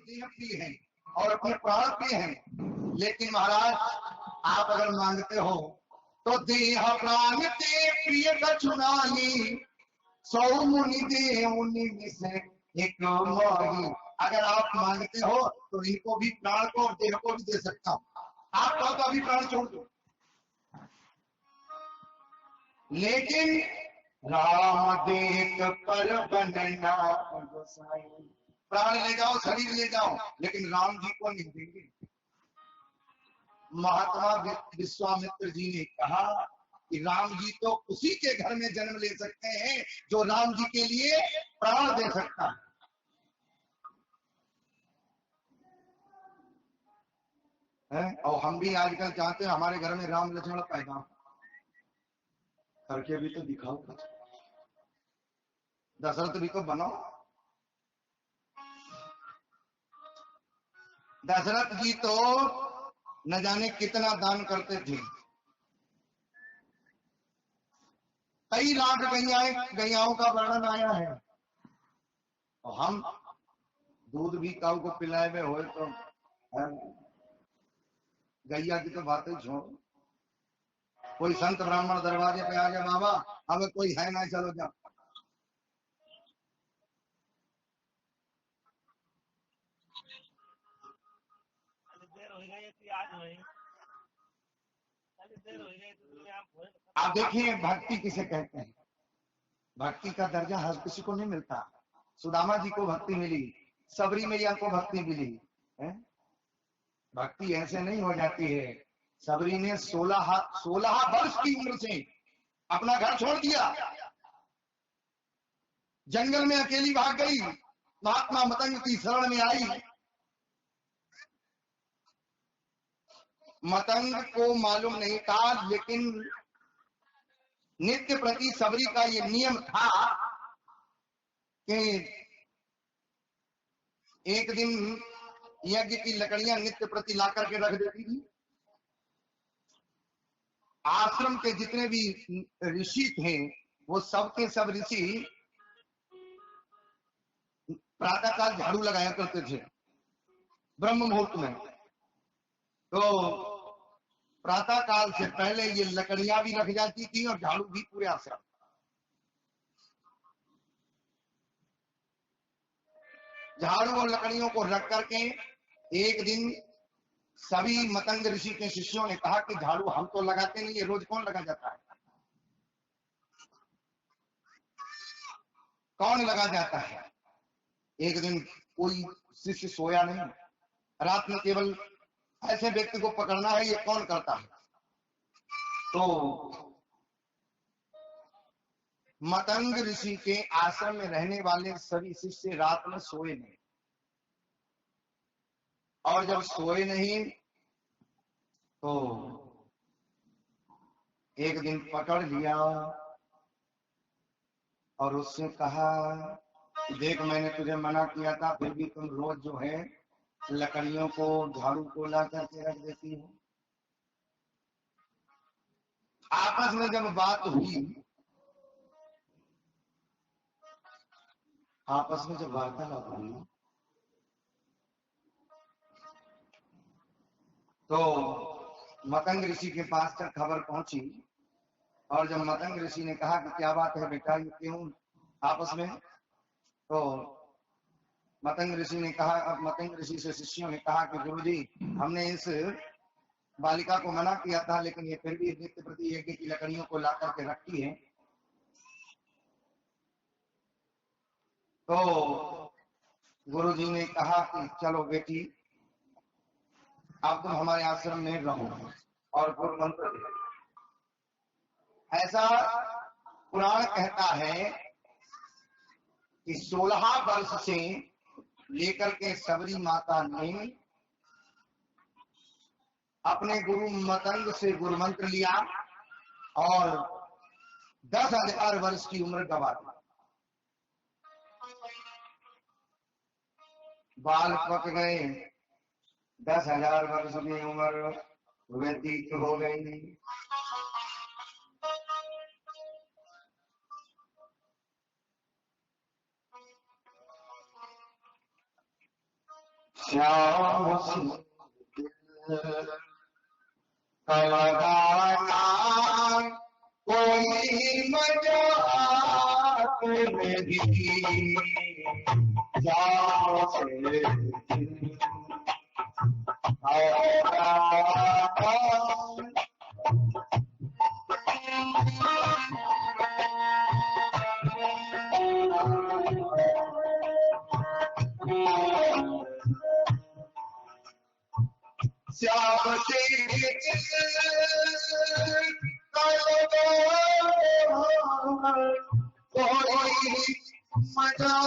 देह प्रिय हैं और अपने प्राण प्रिय हैं, लेकिन महाराज आप अगर मांगते हो तो देह प्राण ते प्रिय कछुनानी, सौ मुनि दे मुनि से एक मोही। अगर आप मांगते हो तो इनको भी प्राण को और देह को भी दे सकता हूं। आप कहो तो अभी प्राण छोड़ दो, लेकिन राम देख पर बनना गोसाई। प्राण ले जाओ, शरीर ले जाओ, लेकिन राम जी को नहीं देंगे। महात्मा विश्वामित्र जी ने कहा कि राम जी तो उसी के घर में जन्म ले सकते हैं जो राम जी के लिए प्राण दे सकता है। और हम भी आजकल चाहते हैं हमारे घर में राम लक्ष्मण पैदा करके भी तो दिखाओ, दशरथ भी तो बनाओ। दशरथ जी तो न जाने कितना दान करते थे, कई लाख गैयाओं का वर्णन आया है। और हम दूध भी काऊ को पिलाए हुए हो तो गैया की तो बातें छोड़ो। कोई संत ब्राह्मण दरवाजे पे आ गया, बाबा हमें कोई है ना, चलो जाओ। आप देखिए भक्ति किसे कहते हैं। भक्ति का दर्जा हर किसी को नहीं मिलता। सुदामा जी को भक्ति मिली, सबरी मैया को भक्ति मिली है? भक्ति ऐसे नहीं हो जाती है। सबरी ने 16 वर्ष की उम्र से अपना घर छोड़ दिया, जंगल में अकेली भाग गई, महात्मा मतंग की शरण में आई। मतंग को मालूम नहीं था, लेकिन नित्य प्रति सबरी का ये नियम था कि एक दिन यज्ञ की लकड़ियां नित्य प्रति ला करके रख देती थी। आश्रम के जितने भी ऋषि थे वो सब के सब ऋषि प्रातःकाल झाड़ू लगाया करते थे ब्रह्म मुहूर्त में। तो प्रातःकाल से पहले ये लकड़ियां भी रख जाती थी और झाड़ू भी पूरे आश्रम। झाड़ू और लकड़ियों को रख करके एक दिन सभी मतंग ऋषि के शिष्यों ने कहा कि झाड़ू हम तो लगाते नहीं, ये रोज कौन लगा जाता है, कौन लगा जाता है। एक दिन कोई शिष्य सोया नहीं, रात में केवल ऐसे व्यक्ति को पकड़ना है, ये कौन करता है। तो मतंग ऋषि के आश्रम में रहने वाले सभी शिष्य रात में सोए नहीं, और जब सोए नहीं तो एक दिन पकड़ लिया और उससे कहा, देख मैंने तुझे मना किया था, फिर भी तुम रोज जो है लकड़ियों को झाड़ू को ला करके रख देती हो। आपस में जब बात हुई, आपस में जब वार्तालाप हुई तो मतंग ऋषि के पास तक खबर पहुंची। और जब मतंग ऋषि ने कहा कि क्या बात है बेटा, ये क्यों आपस में, तो मतंग ऋषि ने कहा, अब मतंग ऋषि से शिष्यों ने कहा कि गुरुजी हमने इस बालिका को मना किया था, लेकिन ये फिर भी नित्य प्रति यज्ञ की लकड़ियों को ला करके रखती है। तो गुरुजी ने कहा कि चलो बेटी अब तुम हमारे आश्रम में रहो और गुरु मंत्र दे। ऐसा पुराण कहता है कि 16 वर्ष से लेकर के सबरी माता ने अपने गुरु मतंग से गुरु मंत्र लिया और 10,000 वर्ष की उम्र गवा दी। बाल पक गए, 10,000 वर्ष की उम्र व्यतीत हो गई। श्याम से लगाना कोई मजाक नहीं, श्याम से श्याम से कोई मजाक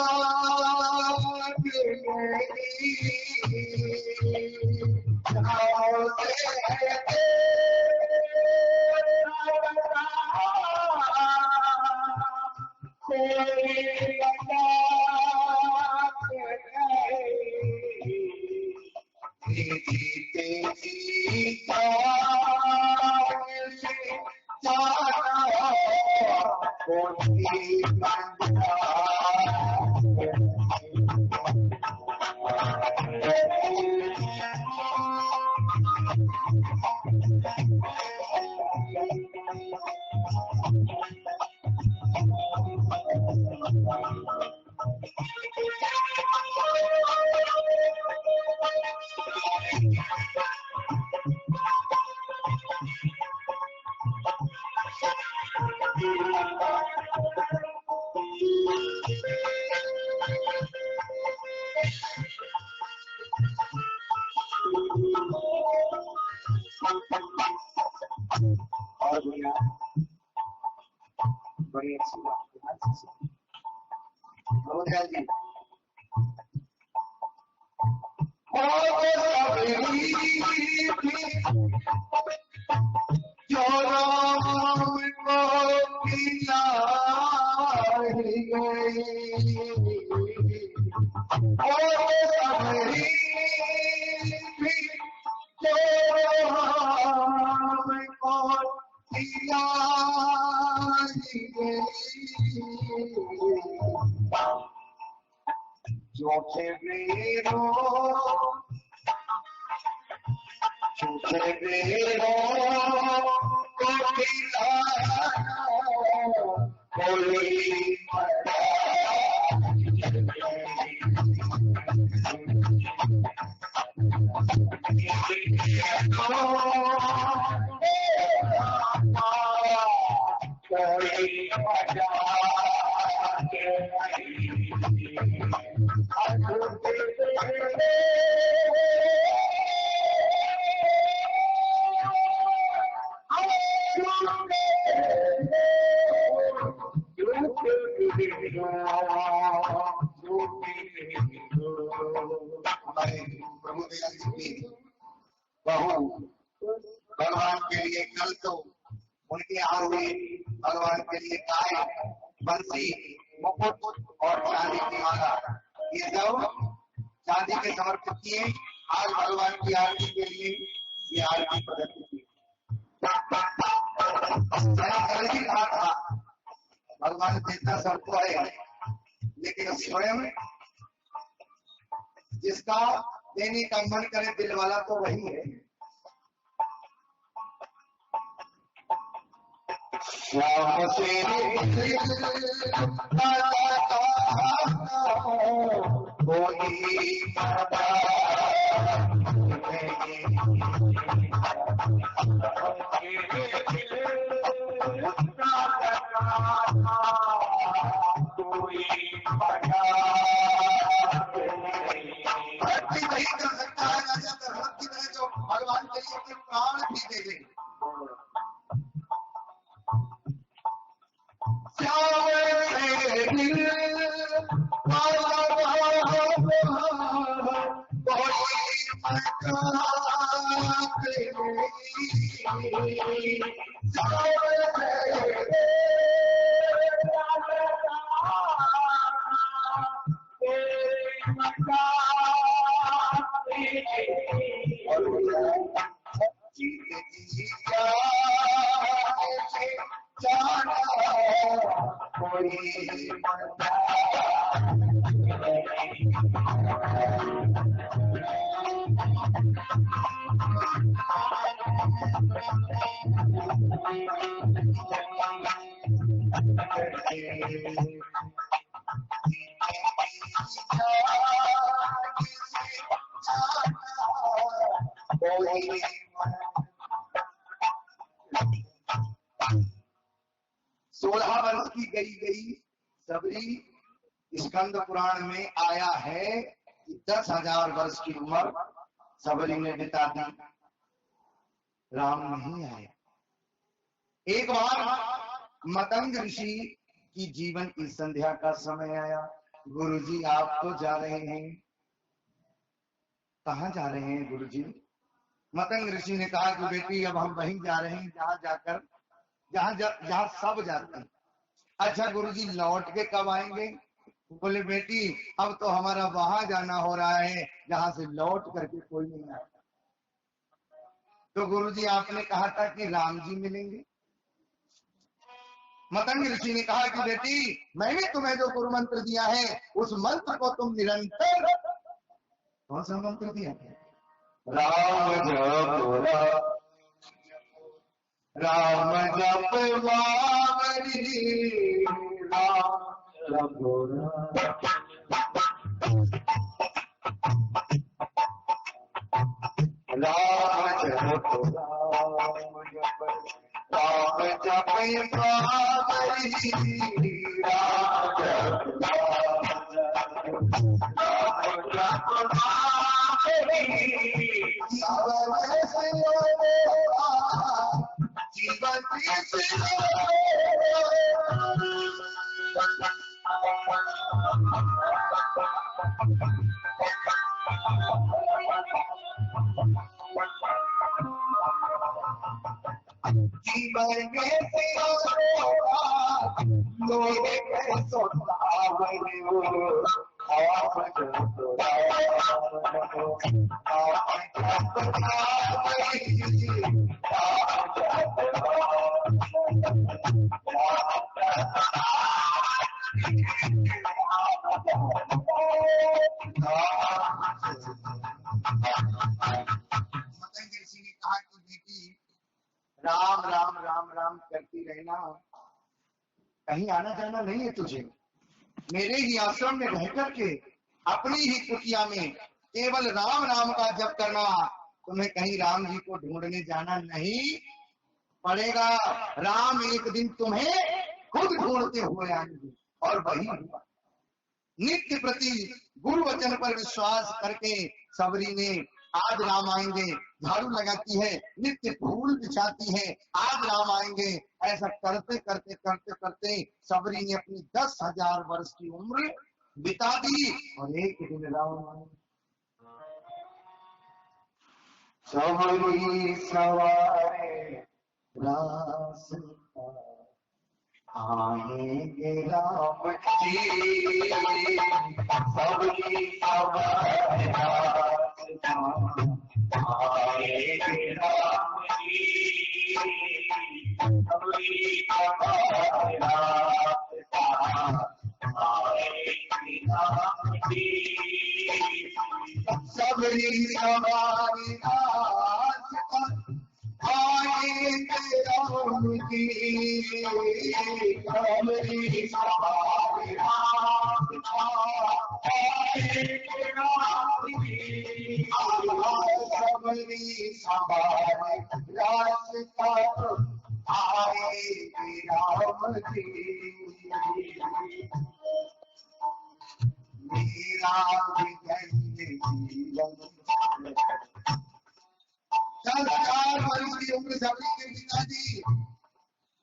और बड़ी अच्छी बात बहुत जल्दी जो राम को खिलाई गई झूठे बेरों को खिलाना कोई बहू भगवान के लिए कल तो उनके यहाँ हुई भगवान के लिए गाय बंसी मुकुट और चांदी की माला ये सब चांदी के समर्पित किए। आज भगवान की आरती के लिए ये आरती प्रदर्शित की। मैंने कहा था भगवान देता सबको है, लेकिन स्वयं जिसका देने का मन करे दिल वाला तो वही है। श्याम से भगवान के लिए प्राण भी दे दे। 16 वर्ष की गई सबरी स्कंद पुराण में आया है कि 10,000 वर्ष की उम्र सबरी ने बिता दी, राम नहीं आए। एक बार मतंग ऋषि की जीवन की संध्या का समय आया। गुरुजी आप तो जा रहे हैं, कहाँ जा रहे हैं गुरुजी? मतंग ऋषि ने कहा कि बेटी अब हम वहीं जा रहे हैं जहाँ सब जाते हैं। अच्छा गुरुजी लौट के कब आएंगे? बोले बेटी अब तो हमारा वहां जाना हो रहा है जहां से लौट करके कोई नहीं आता। तो गुरुजी आपने कहा था कि राम जी मिलेंगे। मतंग ऋषि ने कहा कि बेटी मैंने तुम्हें जो गुरु मंत्र दिया है उस मंत्र को तुम निरंतर, कौन सा मंत्र दिया है? राम जप वावरी राम राम राम राम करती रहना, कहीं आना जाना नहीं है तुझे। मेरे ही आश्रम में रह करके अपनी ही कुटिया में केवल राम राम का जप करना, तुम्हें कहीं राम जी को ढूंढने जाना नहीं पड़ेगा। राम एक दिन तुम्हें खुद ढूंढते हुए आएंगे। और वही हुआ। नित्य प्रति गुरु वचन पर विश्वास करके सबरी ने आज राम आएंगे झाड़ू लगाती है, नित्य फूल बिछाती है, आज राम आएंगे। ऐसा करते करते करते करते सबरी ने अपनी 10,000 वर्ष की उम्र बिता दी और एक दिन राम आए। सबरी सवारे रास्ता आएंगे राम जी, सबरी सवारे रास्ता आएंगे राम जी, सबरी सवारे रास्ता आएंगे राम जी, सबरी सवारे रास्ता आएंगे राम जी, सबरी सवारे रास्ता आएंगे राम जी, सबरी सवारे रास्ता आएंगे राम जी, मेरा जीवन 10,000 वर्ष की उम्र सबरी के पिताजी,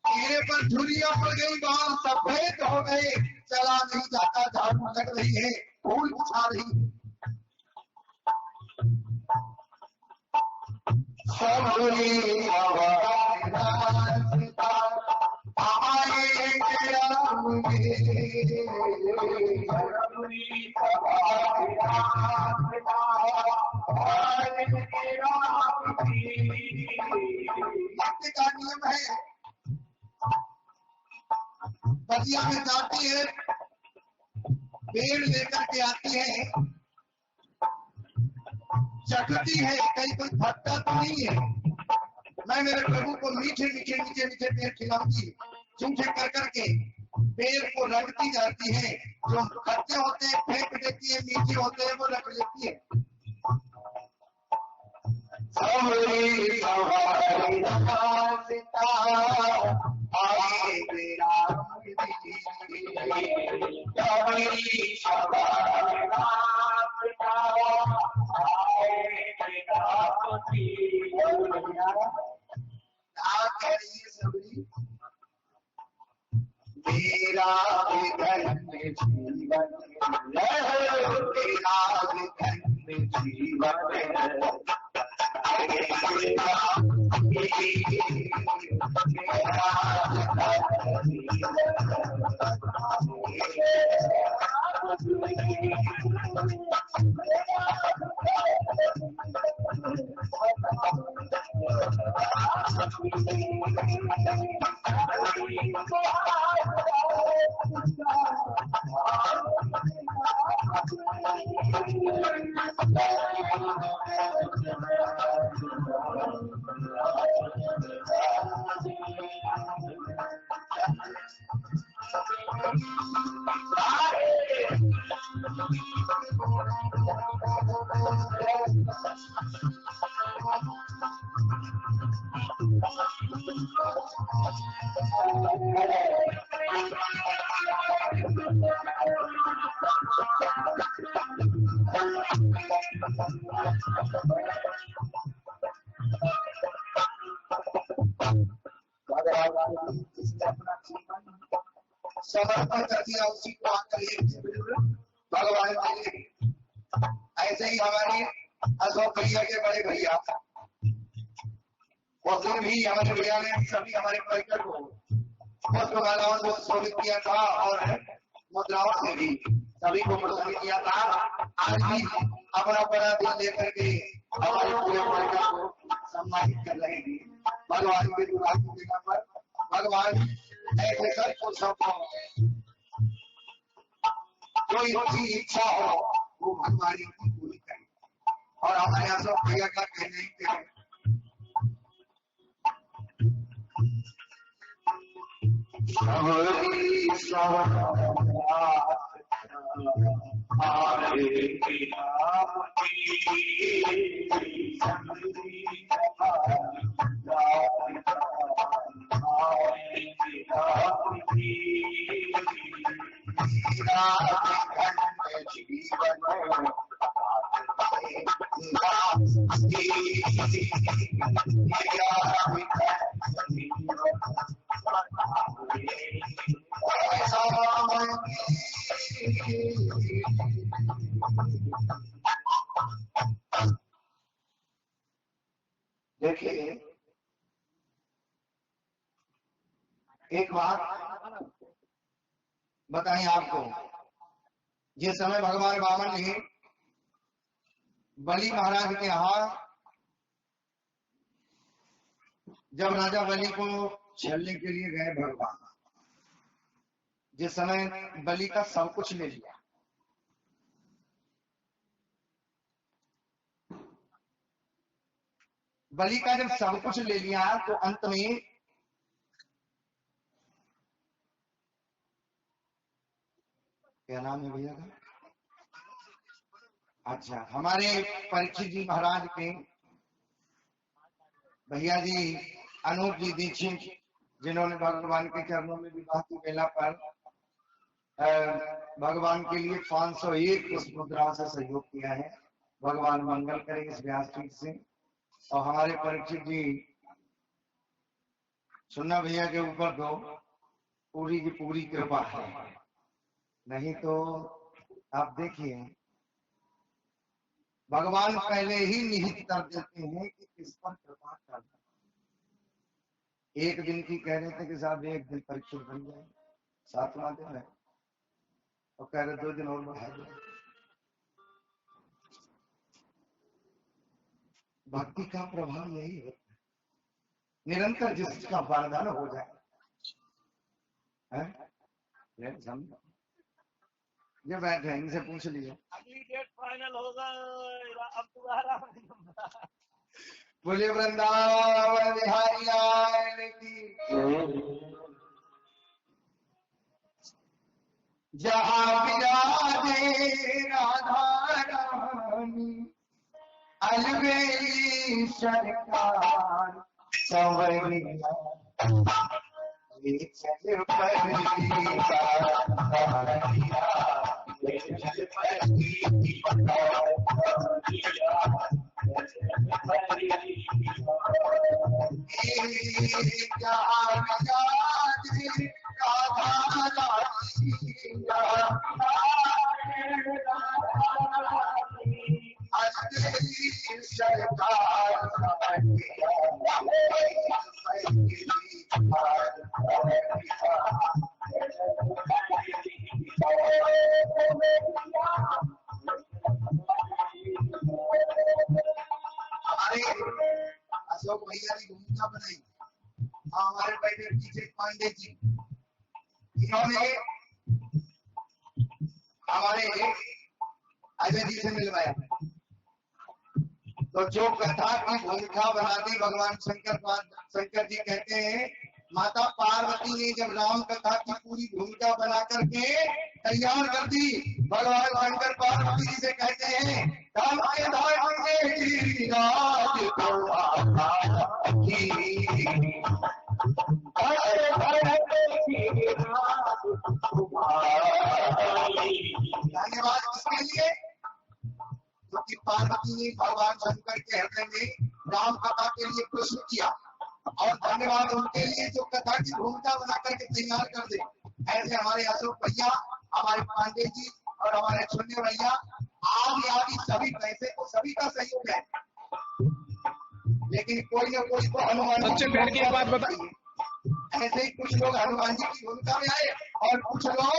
चेहरे पर झुर्रियां पड़ गई, बाल सफेद हो गए, चला नहीं जाता, झाड़ू लग रही है, फूल बिछा रही है। सबरी सवारे रास्ता आएंगे राम जी, सबरी सवारे रास्ता आएंगे राम जी। भक्ति का नियम है, बगिया में जाती है, पेड़ लेकर के आती है, चखती है, कहीं कोई खट्टा तो नहीं है। मैं मेरे प्रभु को मीठे मीठे मीठे मीठे पेड़ खिलाऊंगी, झूठे कर करके पेड़ को रगड़ती जाती है, जो खट्टे होते हैं फेंक देती है, मीठे होते हैं वो रख लेती है। सबरी सवारी रास्ता आए राम जी, सबरी सवारी रास्ता आए राम जी। क्या करिए सबरी मेरा धन्य जीवन, मेरा धन्य जीवन, समर्पण कर दिया उसी को आकर भगवान के लिए। ऐसे ही हमारे अशोक भैया के बड़े भैया उस दिन भी हमारे भैया ने सभी हमारे परिकर को पुष्पमालाओं को शोभित किया था और मुद्राओं से भी सभी को प्रसन्न किया था। आज भी अपना बड़ा दिल लेकर के हमारे पूरे परिकर को सम्मानित कर रहे हैं। भगवान के विवाह की जगह पर भगवान ऐसे सबको सबको कोई उसकी इच्छा हो वो भगवान की पूरी करे। और हमारे अशोक भैया का कहना ही क्या है, देखिए एक बात बताएं आपको, जिस समय भगवान वामन ने बलि महाराज के यहाँ जब राजा बलि को छलने के लिए गए भगवान, जिस समय बलि का सब कुछ ले लिया, बलि का जब सब कुछ ले लिया तो अंत में क्या नाम है भैया का? अच्छा, हमारे परीक्षित जी महाराज के भैया जी अनूप जी दीक्षित, जिन्होंने भगवान के चरणों में विवाह की बेला पर भगवान के लिए 501 पुष्प मुद्राओं से सहयोग किया है। भगवान मंगल करे इस व्यासपीठ से। और हमारे परीक्षित जी सुन्ना भैया के ऊपर तो पूरी की पूरी कृपा है, नहीं तो आप देखिए भगवान पहले ही निहित कर देते हैं कि किस पर कृपा करना। एक दिन की कह रहे थे कि साहब एक दिन परीक्षित बन जाए, 7वां दिन है और कह रहे 2 दिन और बढ़ा दो। भक्ति का प्रभाव यही है, निरंतर जिसका वरदान हो जाए ये बैठे हैं, इनसे पूछ लीजिए अगली डेट फाइनल होगा अब दोबारा। बोले वृंदावन बिहारी लाल की, जहाँ विराजे राधा रानी अलबेली सरकार संवरिया ले चल अशोक भैया की भूमिका बनाई। हमारे पहले पीछे पांडे जी, इन्होंने हमारे अजय जी से मिलवाया। तो जो कथा की भूमिका बनाती भगवान शंकर जी कहते हैं, माता पार्वती ने जब राम कथा की पूरी भूमिका बना करके तैयार कर दी, भगवान शंकर पार्वती जी से कहते हैं राम के राज धन्यवाद किसके लिए? क्योंकि पार्वती ने भगवान शंकर के हृदय में राम कथा के लिए प्रश्न किया, और धन्यवाद उनके लिए जो कथा की भूमिका बना करके तैयार कर दे। ऐसे हमारे अशोक भैया, हमारे पांडे जी और हमारे छुन्ने भैया आदि आदि सभी पैसे को सभी का सहयोग है, लेकिन कोई ना कोई तो हनुमान जी की बात बताइए। ऐसे ही कुछ लोग हनुमान जी की भूमिका में आए और कुछ लोग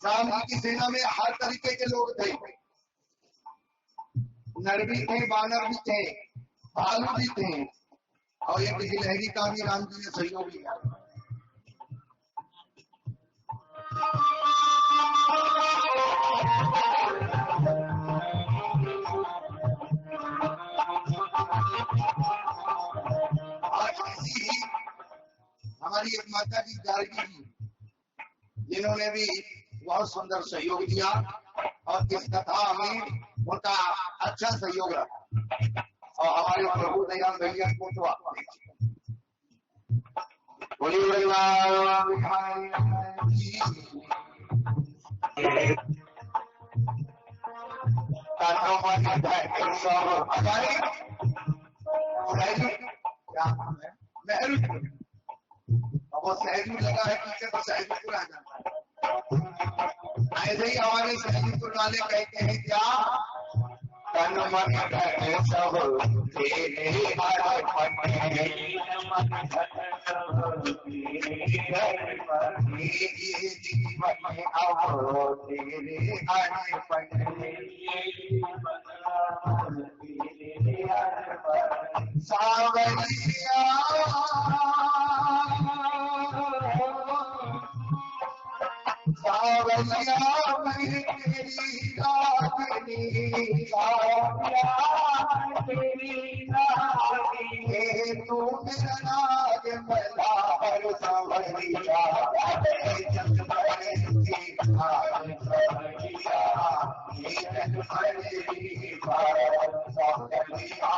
राम जी की सेना में हर तरीके के लोग थे। नर भी थे, बानर भी थे, भालू भी थे, और एक गिलहरी का भी राम जी ने सहयोग लिया। हमारी एक माता जी गार्गी जी, जिन्होंने भी बहुत सुंदर सहयोग दिया और इस कथा में उनका अच्छा सहयोग रहा। और हमारे प्रभु दयाल भैया कोटवा, वो सहजू लगा है पीछे, तो सहजूपुर आ जाता है। ऐसे ही हमारे सहजूपुर वाले कहते हैं क्या, तन मन धन सब तेरे जीवन अब तेरे सावरिया सावरिया मैं तेरी रागनी, सावरिया तेरी रागनी, तू मेरा राग मल्हार सावरिया, जग भरे की भार सावरिया, जग भरे की भार सावरिया,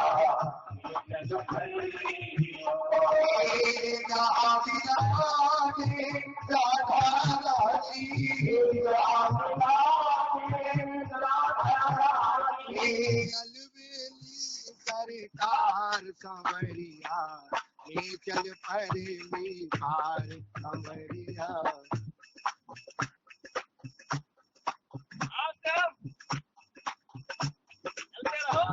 जग भरे की सरकार कंवरिया, चल परेली पार कंवरिया। चलते रहो।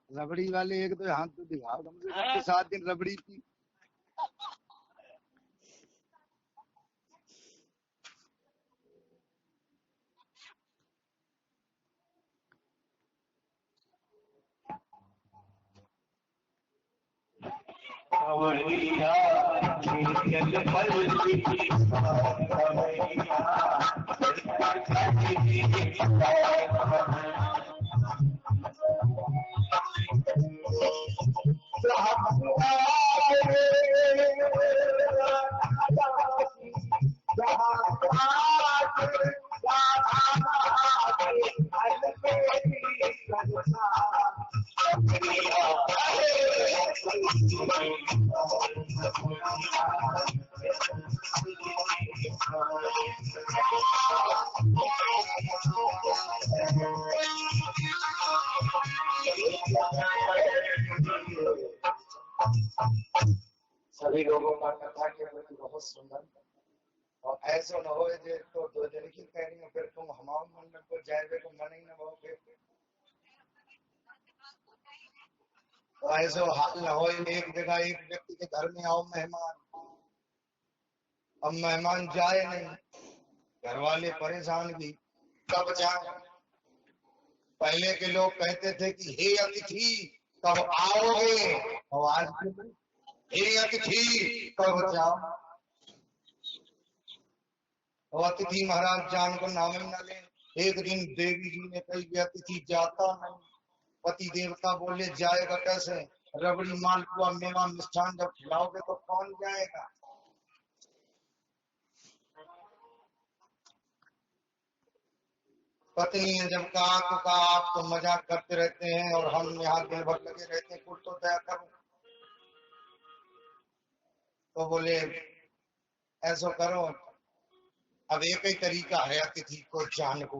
रबड़ी वाले एक तो हाथ तो दिखाओ, कम से कम 7 दिन रबड़ी की। कवरिया चल पलटी सभी लोगों का कथा के प्रति बहुत सुंदर और ऐसा न हो जे तो दो दिन की कहनी हो फिर तुम हमारे मंडप को जाए को मन ही न हो फिर तो ऐसा हाल न हो एक जगह एक व्यक्ति के घर में आओ मेहमान अब मेहमान जाए नहीं घर वाले परेशान भी कब जाए पहले के लोग कहते थे कि हे अतिथि कब आओगे और आज हे अतिथि कब जाओ और अतिथि महाराज जान को नाम न ले एक दिन देवी जी ने कही अतिथि जाता नहीं पति देवता बोले जाएगा कैसे रबड़ी मालपुआ मेवा मिष्ठान जब खिलाओगे तो कौन जाएगा पत्नी ने जब कहा तो कहा आप तो मजाक करते रहते हैं और हम यहाँ दिन भर लगे रहते हैं कुछ तो दया करो तो बोले ऐसा करो अब एक ही तरीका है अतिथि को जान को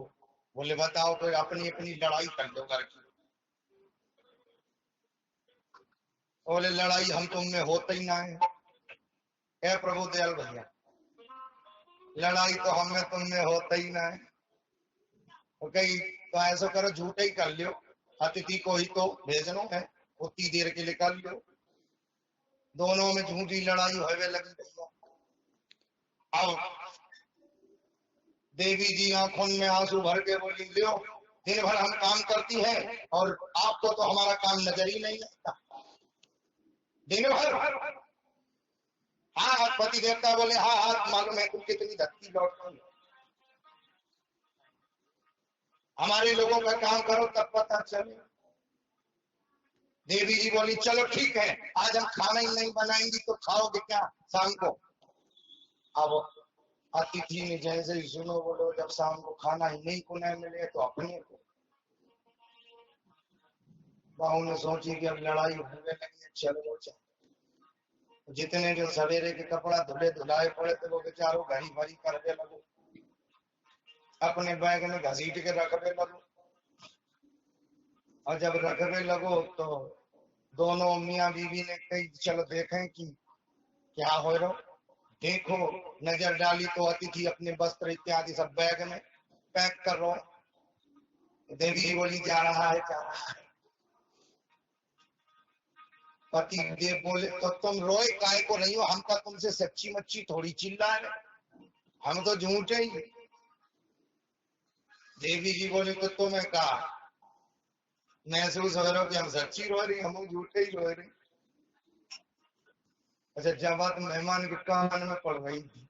बोले बताओ तो अपनी अपनी लड़ाई कर लो घर की बोले लड़ाई हम तुम में होता ही ना है प्रभु दयाल भैया लड़ाई तो हम में तुम में होता ही ना है कहीं तो ऐसा करो झूठे ही कर लियो अतिथि को ही तो भेजनो है उतनी देर के लिए कर लियो दोनों में झूठी लड़ाई होवे लगी अब देवी जी आंखों में आंसू भर के बोली लियो दिन भर हम काम करती है और आपको तो हमारा काम नजर ही नहीं आता दिन भर हाँ पति देवता बोले हाँ हाँ मालूम है तुम कितनी धक्की लौटती हमारे लोगों का काम करो तब पता चले देवी जी बोली चलो ठीक है आज हम खाना ही नहीं बनाएंगी तो खाओगे क्या शाम को अब अतिथि ने जैसे ही सुनो बोलो जब शाम को खाना ही नहीं को नहीं मिले तो अपने को बहू ने सोची कि अब लड़ाई होने लगी चलो चलो जितने जो सवेरे के कपड़ा धुले धुलाए पड़े थे वो बेचारों घड़ी भरी करने लगो अपने बैग में घसीट के रखने लगो और जब रखने लगो तो दोनों मियाँ बीवी ने कही चलो देखें कि क्या हो रहा देखो नजर डाली तो अतिथि अपने वस्त्र इत्यादि सब बैग में पैक कर रहा देवी जी बोली जा रहा है पति देव बोले तो तुम रोए काय को नहीं हो हम का तुमसे सच्ची मच्छी थोड़ी चिल्ला है हम तो झूठे ही देवी जी बोले तो तुम्हें कहा महसूस हो रहा हो कि हम सच्ची रो रही हम झूठे ही रो रहे अच्छा जब बात मेहमान के कान में पड़ गई थी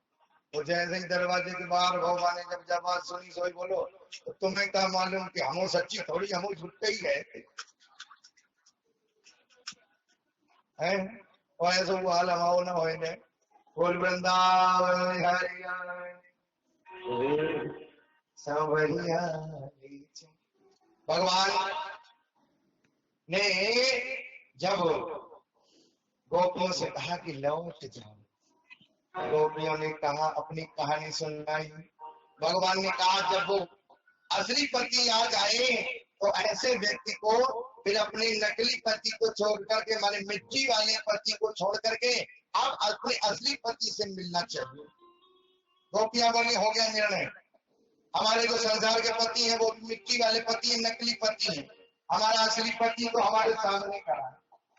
तो जैसे ही दरवाजे के बाहर भगवान ने जब बात सुनी सोई बोलो तो तुम्हें क्या मालूम कि हम सच्ची थोड़ी हम झूठे ही गए थे और ऐसा वो हाल हमाओ ना हो बोल वृंदावन हरिया भगवान ने जब गोपियों से कहा कि लौट जाओ गोपियों ने कहा अपनी कहानी सुनाई भगवान ने कहा जब वो असली पति आ जाए तो ऐसे व्यक्ति को फिर अपने नकली पति को छोड़ करके माने मिट्टी वाले पति को छोड़ करके अब अपने असली पति से मिलना चाहिए गोपियां बोली हो गया निर्णय हमारे जो संसार के पति हैं वो मिट्टी वाले पति हैं नकली पति हैं हमारा असली पति तो हमारे सामने खड़ा है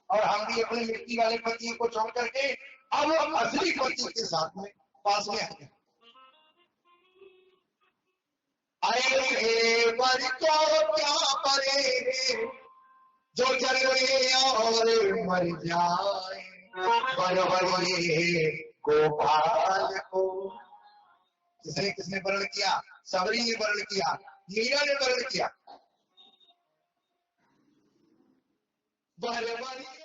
और हम भी अपने मिट्टी वाले पति को छोड़ करके अब हम असली पति के साथ में पास में आए ऐसे वर को क्या परे जो जल और मर जाए बरबरिए गोपाल को। किसने किसने वर्ण किया? सबरी ने वर्ण किया, मीरा ने वर्ण किया। बरबरिए